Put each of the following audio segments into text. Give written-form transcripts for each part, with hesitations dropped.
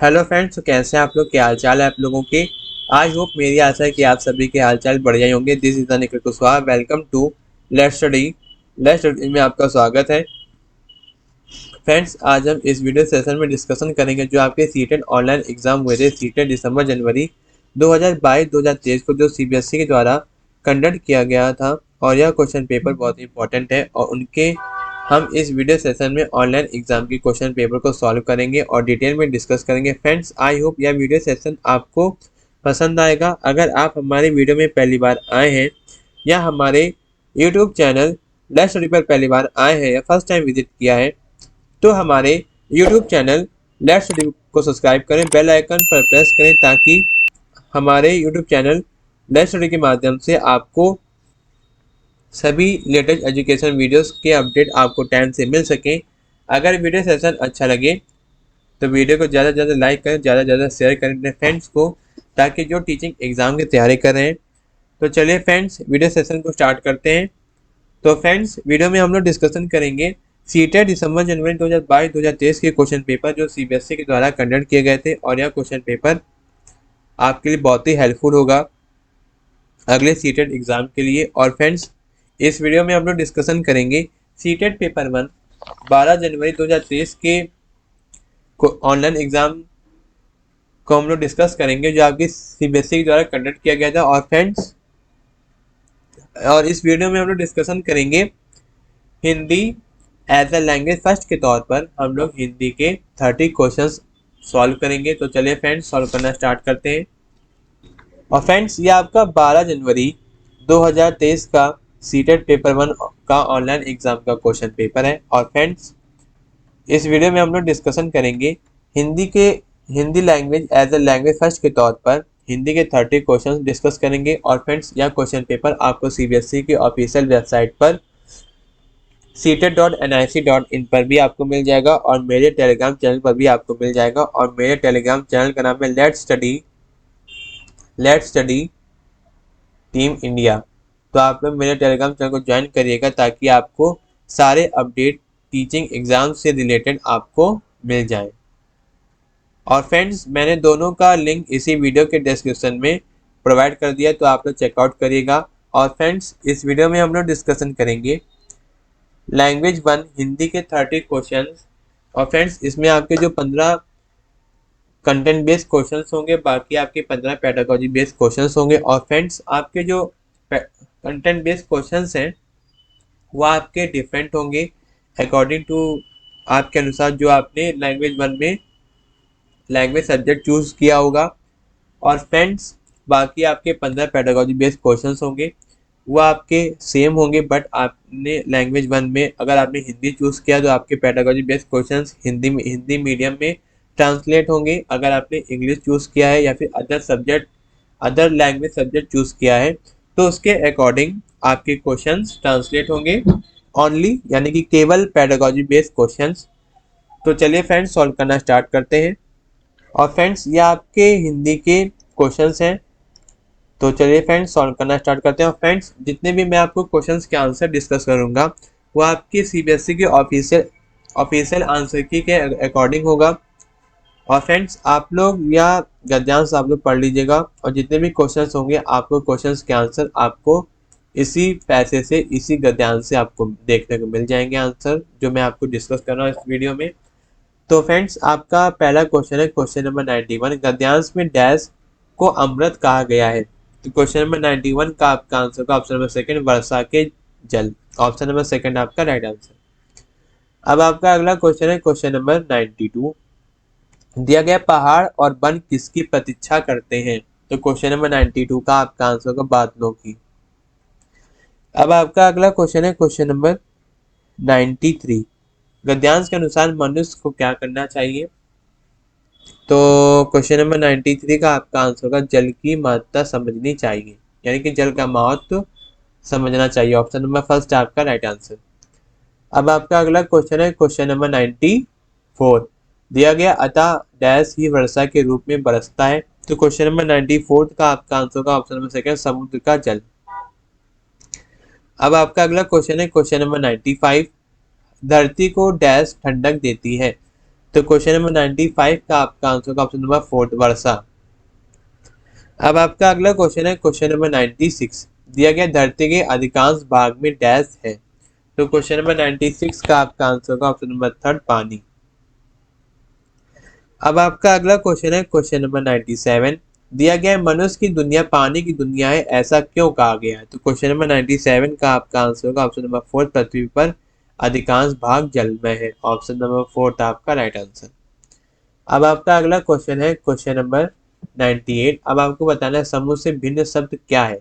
Hello friends, तो कैसे हैं आप लोग? क्या हाल चाल है आप लोगों के? आई होप, मेरी आशा है कि आप सभी के हाल चाल बढ़िया ही होंगे। This is Nikhil Kushwaha. Welcome to let's study. Let's study में आपका स्वागत है। फ्रेंड्स, आज हम इस वीडियो सेशन में डिस्कशन करेंगे जो आपके सीटेट ऑनलाइन एग्जाम हुए थे सीटेट दिसंबर जनवरी 2022-2023 को, जो सीबीएसई के द्वारा कंडक्ट किया गया था। और यह क्वेश्चन पेपर बहुत ही इंपॉर्टेंट है और उनके हम इस वीडियो सेशन में ऑनलाइन एग्जाम की क्वेश्चन पेपर को सॉल्व करेंगे और डिटेल में डिस्कस करेंगे। फ्रेंड्स, आई होप यह वीडियो सेशन आपको पसंद आएगा। अगर आप हमारे वीडियो में पहली बार आए हैं या हमारे यूट्यूब चैनल लेट्स स्टडी पर पहली बार आए हैं या फर्स्ट टाइम विजिट किया है, तो हमारे यूट्यूब चैनल लेट्स स्टडी को सब्सक्राइब करें, बेल आइकन पर प्रेस करें ताकि हमारे यूट्यूब चैनल लेट्स स्टडी के माध्यम से आपको सभी लेटेस्ट एजुकेशन वीडियोस के अपडेट आपको टाइम से मिल सकें। अगर वीडियो सेशन अच्छा लगे तो वीडियो को ज़्यादा से ज़्यादा लाइक करें, ज़्यादा से ज़्यादा शेयर करें अपने फ्रेंड्स को, ताकि जो टीचिंग एग्ज़ाम की तैयारी कर रहे हैं। तो चलिए फ्रेंड्स, वीडियो सेशन को स्टार्ट करते हैं। तो फ्रेंड्स, वीडियो में हम लोग डिस्कशन करेंगे सीटेट दिसंबर जनवरी 2022-2023 के क्वेश्चन पेपर जो सीबीएसई के द्वारा कंडक्ट किए गए थे। और यह क्वेश्चन पेपर आपके लिए बहुत ही हेल्पफुल होगा अगले सीटेट एग्ज़ाम के लिए। और फ्रेंड्स, इस वीडियो में हम लोग डिस्कशन करेंगे सीटेट पेपर 1 12 जनवरी 2023 के ऑनलाइन एग्ज़ाम को हम लोग डिस्कस करेंगे जो आपकी सीबीएसई के द्वारा कंडक्ट किया गया था। और फ्रेंड्स, और इस वीडियो में हम लोग डिस्कशन करेंगे Hindi as a language first के तौर पर हम लोग हिंदी के 30 क्वेश्चंस सॉल्व करेंगे। तो चलिए फ्रेंड्स, सॉल्व करना स्टार्ट करते हैं। और फ्रेंड्स, ये आपका 12 जनवरी 2023 का सीटेट पेपर 1 का ऑनलाइन एग्जाम का क्वेश्चन पेपर है। और फ्रेंड्स, इस वीडियो में हम लोग डिस्कशन करेंगे Hindi language as a language first के तौर पर हिंदी के 30 क्वेश्चन डिस्कस करेंगे। और फ्रेंड्स, यह क्वेश्चन पेपर आपको सीबीएसई की ऑफिशियल वेबसाइट पर seated.nic.in पर भी आपको मिल जाएगा और मेरे टेलीग्राम चैनल पर भी आपको मिल जाएगा। और मेरे टेलीग्राम चैनल का नाम है लेट्स स्टडी टीम इंडिया। तो आप लोग मेरे टेलीग्राम चैनल को ज्वाइन करिएगा ताकि आपको सारे अपडेट टीचिंग एग्जाम से रिलेटेड आपको मिल जाए। और फ्रेंड्स, मैंने दोनों का लिंक इसी वीडियो के डिस्क्रिप्शन में प्रोवाइड कर दिया, तो आप लोग चेकआउट करिएगा। और फ्रेंड्स, इस वीडियो में हम लोग डिस्कशन करेंगे लैंग्वेज 1 हिंदी के 30 क्वेश्चंस। और फ्रेंड्स, इसमें आपके जो 15 कंटेंट बेस्ड क्वेश्चंस होंगे, बाकी आपके 15 पेडागोजी बेस्ड क्वेश्चंस होंगे। और फ्रेंड्स, आपके जो कंटेंट बेस्ड क्वेश्चंस हैं वो आपके डिफरेंट होंगे अकॉर्डिंग टू आपके अनुसार जो आपने लैंग्वेज 1 में लैंग्वेज सब्जेक्ट चूज किया होगा। और फ्रेंड्स, बाकी आपके 15 पेडागोजी बेस्ड क्वेश्चंस होंगे वो आपके सेम होंगे, बट आपने लैंग्वेज 1 में अगर आपने हिंदी चूज़ किया तो आपके pedagogy based questions Hindi medium में ट्रांसलेट होंगे। अगर आपने इंग्लिश चूज़ किया है या फिर अदर लैंग्वेज सब्जेक्ट चूज़ किया है तो उसके अकॉर्डिंग आपके क्वेश्चंस ट्रांसलेट होंगे ओनली, यानी कि केवल पेडागोजी बेस्ड क्वेश्चंस। तो चलिए फ्रेंड्स, सॉल्व करना स्टार्ट करते हैं। और फ्रेंड्स, ये आपके हिंदी के क्वेश्चंस हैं। तो चलिए फ्रेंड्स, सॉल्व करना स्टार्ट करते हैं। और फ्रेंड्स, जितने भी मैं आपको क्वेश्चंस के आंसर डिस्कस करूंगा वो आपकी सीबीएसई के ऑफिशियल आंसर की के अकॉर्डिंग होगा। और फ्रेंड्स, आप लोग या गद्यांश आप लोग पढ़ लीजिएगा और जितने भी क्वेश्चंस होंगे आपको क्वेश्चंस के आंसर आपको इसी पैसे से इसी गद्यांश से आपको देखने को मिल जाएंगे आंसर जो मैं आपको डिस्कस कर रहा हूँ इस वीडियो में। तो फ्रेंड्स, आपका पहला क्वेश्चन है क्वेश्चन नंबर 91, गद्यांश में डैश को अमृत कहा गया है। तो क्वेश्चन नंबर 91 का आपका आंसर का ऑप्शन नंबर सेकंड वर्षा के जल। ऑप्शन नंबर सेकंड आपका राइट आंसर। अब आपका अगला क्वेश्चन है क्वेश्चन नंबर 92, दिया गया पहाड़ और वन किसकी प्रतीक्षा करते हैं। तो क्वेश्चन नंबर 92 का आपका आंसर होगा बादलों की। अब आपका अगला क्वेश्चन है क्वेश्चन नंबर 93, गद्यांश के अनुसार मनुष्य को क्या करना चाहिए। तो क्वेश्चन नंबर 93 का आपका आंसर होगा जल की महत्ता समझनी चाहिए, यानी कि जल का महत्व समझना चाहिए। ऑप्शन नंबर फर्स्ट आपका राइट आंसर। अब आपका अगला क्वेश्चन है क्वेश्चन नंबर 94, दिया गया अतः डैश ही वर्षा के रूप में बरसता है। तो क्वेश्चन नंबर 94 का आपका आंसर होगा ऑप्शन नंबर सेकंड समुद्र का जल। अब आपका अगला क्वेश्चन है क्वेश्चन नंबर 95, धरती को डैश ठंडक देती है। तो क्वेश्चन नंबर 95 का आपका आंसर होगा ऑप्शन नंबर 4 वर्षा। अब आपका अगला क्वेश्चन है क्वेश्चन नंबर 96। दिया गया धरती के अधिकांश भाग में डैश है। तो क्वेश्चन नंबर 96 का आपका आंसर होगा ऑप्शन नंबर 3 पानी। अब आपका अगला क्वेश्चन है क्वेश्चन नंबर 97। दिया गया है मनुष्य की दुनिया पानी की दुनिया है, ऐसा क्यों कहा गया है। तो क्वेश्चन नंबर 97 का आपका आंसर होगा ऑप्शन नंबर 4 पृथ्वी पर अधिकांश भाग जलमय है। ऑप्शन नंबर 4 था आपका राइट आंसर। अब आपका अगला क्वेश्चन है क्वेश्चन नंबर 98। अब आपको बताना है समुद्र से भिन्न शब्द क्या है।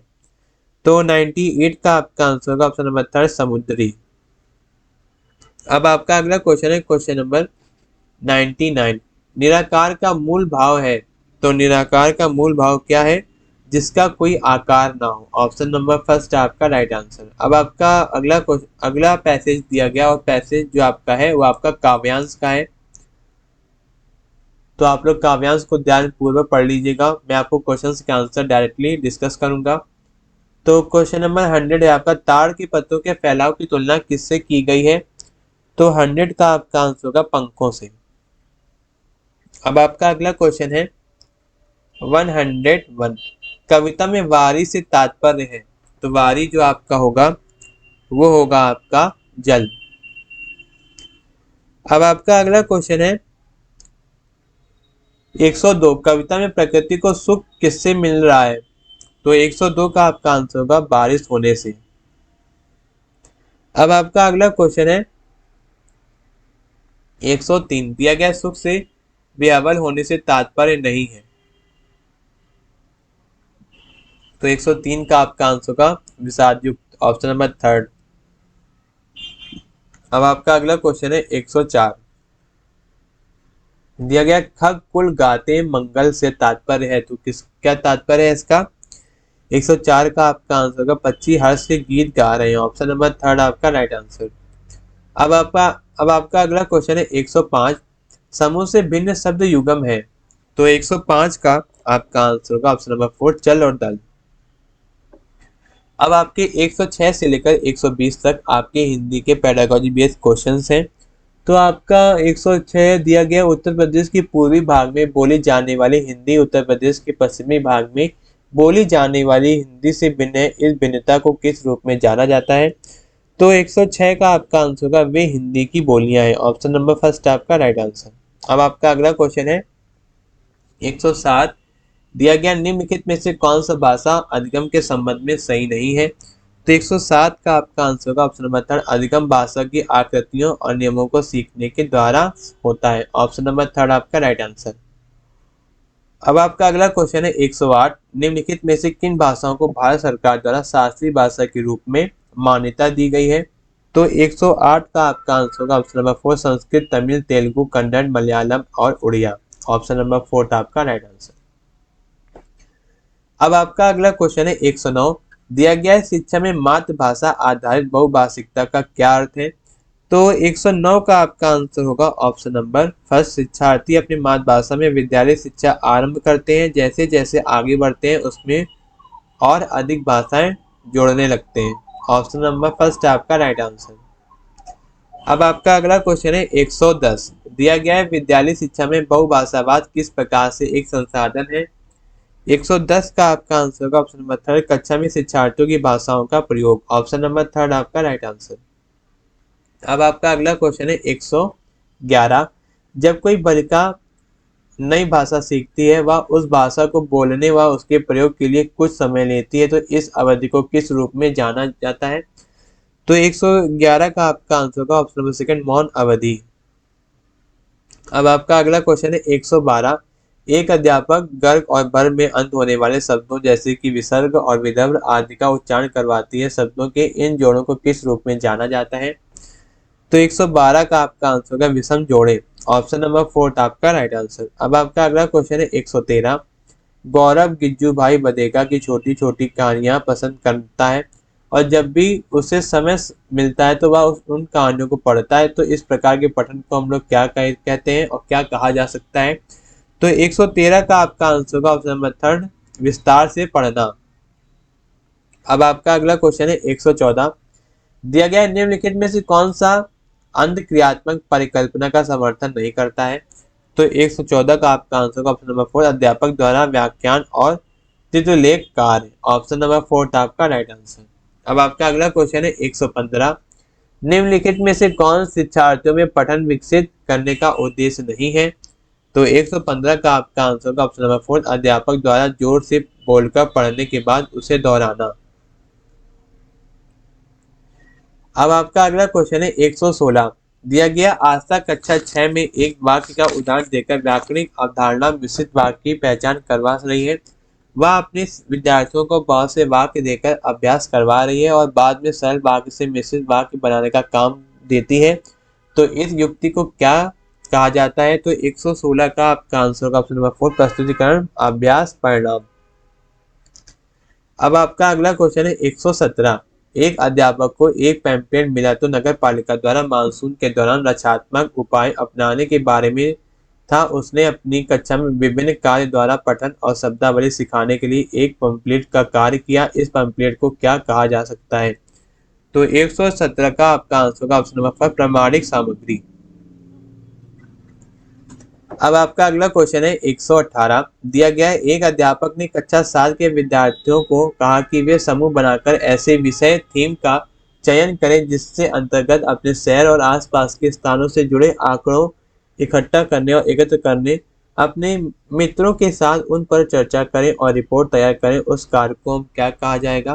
तो 98 का आपका आंसर होगा ऑप्शन नंबर 3 समुद्री। अब आपका अगला क्वेश्चन है क्वेश्चन नंबर 99। निराकार का मूल भाव है। तो निराकार का मूल भाव क्या है, जिसका कोई आकार ना हो। ऑप्शन नंबर फर्स्ट आपका राइट आंसर। अब आपका अगला पैसेज दिया गया और पैसेज जो आपका है वो आपका काव्यांश का है। तो आप लोग काव्यांश को ध्यानपूर्वक पढ़ लीजिएगा, मैं आपको क्वेश्चंस के आंसर डायरेक्टली डिस्कस करूंगा। तो क्वेश्चन नंबर 100 है आपका, ताड़ के पत्तों के फैलाव की तुलना किससे की गई है। तो 100 का आपका आंसर होगा पंखों से। अब आपका अगला क्वेश्चन है 101। कविता में वारी से तात्पर्य है। तो वारी जो आपका होगा वो होगा आपका जल। अब आपका अगला क्वेश्चन है 102। कविता में प्रकृति को सुख किससे मिल रहा है। तो 102 का आपका आंसर होगा बारिश होने से। अब आपका अगला क्वेश्चन है 103। दिया गया सुख से बेअव्वल होने से तात्पर्य नहीं है। तो 103 का आपका आंसर होगा विषाद युक्त। Option number 3। अब आपका अगला क्वेश्चन है 104। दिया गया खग कुल गाते मंगल से तात्पर्य है। तो क्या तात्पर्य है इसका। 104 का आपका आंसर होगा पक्षी हर्ष के गीत गा रहे हैं। ऑप्शन नंबर 3 आपका राइट आंसर। अब आपका अगला क्वेश्चन है 105। समूह से भिन्न शब्द युगम है। तो 105 का आपका आंसर होगा ऑप्शन नंबर 4 चल और दल। अब आपके 106 से लेकर 120 तक आपके हिंदी के पेडागोजी बेस्ड क्वेश्चंस हैं। तो आपका 106 दिया गया उत्तर प्रदेश के पूर्वी भाग में बोली जाने वाली हिंदी उत्तर प्रदेश के पश्चिमी भाग में बोली जाने वाली हिंदी से भिन्न है, इस भिन्नता को किस रूप में जाना जाता है। तो 106 का आपका आंसर होगा वे हिंदी की बोलियां हैं। ऑप्शन नंबर फर्स्ट आपका राइट आंसर। अब आपका अगला क्वेश्चन है 107। दिया गया निम्नलिखित में से कौन सा भाषा अधिगम के संबंध में सही नहीं है। तो 107 का आपका आंसर होगा ऑप्शन नंबर 3 अधिगम भाषा की आकृतियों और नियमों को सीखने के द्वारा होता है। ऑप्शन नंबर 3 आपका राइट आंसर। अब आपका अगला क्वेश्चन है 108। निम्नलिखित में से किन भाषाओं को भारत सरकार द्वारा शास्त्रीय भाषा के रूप में मान्यता दी गई है। तो 108 का आपका आंसर होगा ऑप्शन नंबर 4 संस्कृत तमिल तेलुगु कन्नड़ मलयालम और उड़िया। ऑप्शन नंबर 4 आपका राइट आंसर। अब आपका अगला क्वेश्चन है 109। दिया गया है शिक्षा में मातृभाषा आधारित बहुभाषिकता का क्या अर्थ है। तो 109 का आपका आंसर होगा ऑप्शन नंबर फर्स्ट शिक्षार्थी अपनी मातृभाषा में विद्यालय शिक्षा आरंभ करते हैं, जैसे जैसे आगे बढ़ते हैं उसमें और अधिक भाषाएं जोड़ने लगते हैं। ऑप्शन नंबर फर्स्ट आपका राइट आंसर। अब आपका अगला क्वेश्चन है 110। दिया गया है विद्यालय शिक्षा में बहुभाषावाद किस प्रकार से एक संसाधन है। 110 का आपका आंसर होगा ऑप्शन नंबर 3 कक्षा में शिक्षार्थियों की भाषाओं का प्रयोग। ऑप्शन नंबर 3 आपका राइट आंसर। अब आपका अगला क्वेश्चन है 111। जब कोई बालिका नई भाषा सीखती है वह उस भाषा को बोलने व उसके प्रयोग के लिए कुछ समय लेती है, तो इस अवधि को किस रूप में जाना जाता है। तो 111 का आपका आंसर होगा ऑप्शन नंबर सेकंड मौन अवधि। अब आपका अगला क्वेश्चन है 112। एक अध्यापक गर्ग और भर में अंत होने वाले शब्दों जैसे कि विसर्ग और विदर्भ आदि का उच्चारण करवाती है। शब्दों के इन जोड़ों को किस रूप में जाना जाता है। तो 112 का आपका आंसर होगा विषम जोड़े। ऑप्शन नंबर 4 आपका राइट आंसर। अब आपका अगला क्वेश्चन है 113। गौरव गिज्जू भाई बदेगा की छोटी छोटी कहानियां पसंद करता है और जब भी उसे समय मिलता है तो वह उन कहानियों को पढ़ता है। तो इस प्रकार के पठन को हम लोग क्या कहते हैं और क्या कहा जा सकता है। तो 113 का आपका आंसर होगा ऑप्शन नंबर 3 विस्तार से पढ़ना। अब आपका अगला क्वेश्चन है 114। दिया गया निम्नलिखित में से कौन सा अंतक्रियात्मक परिकल्पना का समर्थन नहीं करता है। तो 114 का आपका आंसर का ऑप्शन नंबर 4 अध्यापक द्वारा व्याख्यान और चित्रलेख कार्य, ऑप्शन नंबर 4 था आपका राइट आंसर। अब आपका अगला क्वेश्चन है 115, निम्नलिखित में से कौन शिक्षार्थियों में पठन विकसित करने का उद्देश्य नहीं है। तो 115 का आपका आंसर का ऑप्शन नंबर 4 अध्यापक द्वारा जोर से बोलकर पढ़ने के बाद उसे दोहराना। अब आपका अगला क्वेश्चन है 116, दिया गया आस्था कक्षा 6 में एक वाक्य का उदाहरण देकर व्याकरणिक अवधारणा मिश्रित वाक्य की पहचान करवा रही है। वह अपने विद्यार्थियों को बहुत से वाक्य देकर अभ्यास करवा रही है और बाद में सरल वाक्य से मिश्रित वाक्य बनाने का काम देती है। तो इस युक्ति को क्या कहा जाता है। तो 116 का आपका आंसर का ऑप्शन नंबर 4 प्रस्तुतिकरण अभ्यास परिणाम। अब आपका अगला क्वेश्चन है 117, एक अध्यापक को एक पैम्पलेट मिला तो नगर पालिका द्वारा मानसून के दौरान रचनात्मक उपाय अपनाने के बारे में था। उसने अपनी कक्षा में विभिन्न कार्य द्वारा पठन और शब्दावली सिखाने के लिए एक पैम्पलेट का कार्य किया। इस पैम्पलेट को क्या कहा जा सकता है। तो 117 का आपका आंसर का ऑप्शन नंबर 5 प्रमाणिक सामग्री। अब आपका अगला क्वेश्चन है 118, दिया गया है एक अध्यापक ने कक्षा 7 के विद्यार्थियों को कहा कि वे समूह बनाकर ऐसे विषय थीम का चयन करें जिससे अंतर्गत अपने शहर और आसपास के स्थानों से जुड़े आंकड़ों इकट्ठा करने और एकत्र करने, अपने मित्रों के साथ उन पर चर्चा करें और रिपोर्ट तैयार करें। उस कार्य को क्या कहा जाएगा।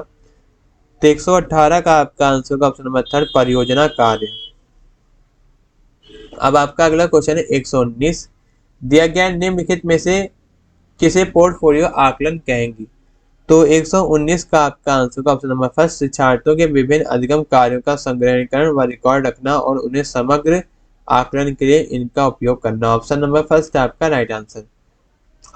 तो 118 का आपका आंसर का ऑप्शन नंबर 3 परियोजना कार्य। अब आपका अगला क्वेश्चन है 119, दिया गया निम्नलिखित में से किसे पोर्टफोलियो आकलन कहेंगी। तो 119 का आपका आंसर का ऑप्शन नंबर 1 शिक्षार्थियों के विभिन्न अधिगम कार्यों का संग्रहण व रिकॉर्ड रखना और उन्हें समग्र आकलन के लिए इनका उपयोग करना, ऑप्शन नंबर 1 है आपका राइट आंसर।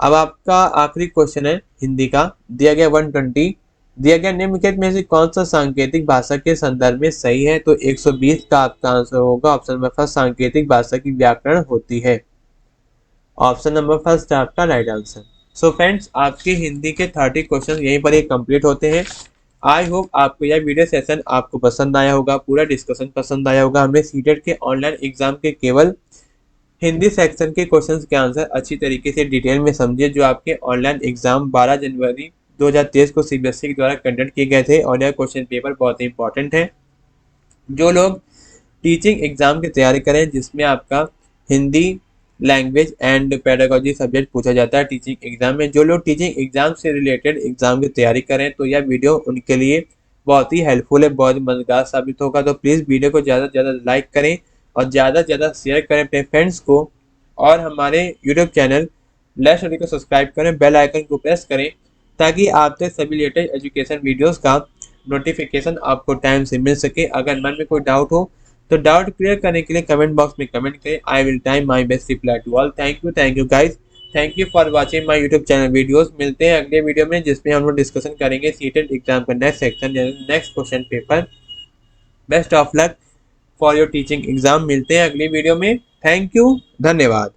अब आपका आखिरी क्वेश्चन है हिंदी का, दिया गया 120, दिया गया निम्नलिखित में से कौन सा सांकेतिक भाषा के संदर्भ में सही है। तो 120 का आपका आंसर होगा ऑप्शन नंबर 1 सांकेतिक भाषा की व्याकरण होती है, ऑप्शन नंबर 1 है आपका राइट आंसर। सो फ्रेंड्स, आपके हिंदी के 30 क्वेश्चन यहीं पर ही कंप्लीट होते हैं। आई होप आपको यह वीडियो सेशन आपको पसंद आया होगा, पूरा डिस्कशन पसंद आया होगा। हमने सीटेट के ऑनलाइन एग्जाम के केवल हिंदी सेक्शन के क्वेश्चंस के आंसर अच्छी तरीके से डिटेल में समझे, जो आपके ऑनलाइन एग्जाम 12 जनवरी 2023 को सीबीएसई के द्वारा कंडक्ट किए गए थे और यह क्वेश्चन पेपर बहुत ही इंपॉर्टेंट है। जो लोग टीचिंग एग्जाम की तैयारी करें जिसमें आपका Hindi language and pedagogy subject पूछा जाता है टीचिंग एग्जाम में, जो लोग टीचिंग एग्जाम से रिलेटेड एग्जाम की तैयारी करें तो यह वीडियो उनके लिए बहुत ही हेल्पफुल है, बहुत ही मददगार साबित होगा। तो प्लीज़ वीडियो को ज़्यादा से ज़्यादा लाइक करें और ज़्यादा से ज़्यादा शेयर करें अपने फ्रेंड्स को, और हमारे यूट्यूब चैनल लेट्स स्टडी को सब्सक्राइब करें, बेल आइकन को प्रेस करें ताकि आप तक सभी लेटेस्ट एजुकेशन वीडियोज़ का नोटिफिकेशन आपको टाइम से मिल सके। अगर मन में कोई डाउट हो तो डाउट क्लियर करने के लिए कमेंट बॉक्स में कमेंट करें। I will try my best reply to all. Thank you guys, thank you for watching my YouTube channel videos. मिलते हैं अगले वीडियो में जिसमें हम लोग डिस्कशन करेंगे सीटेट एग्जाम का नेक्स्ट सेक्शन यानी next question paper. Best of luck for your teaching exam. मिलते हैं अगली वीडियो में। थैंक यू, धन्यवाद।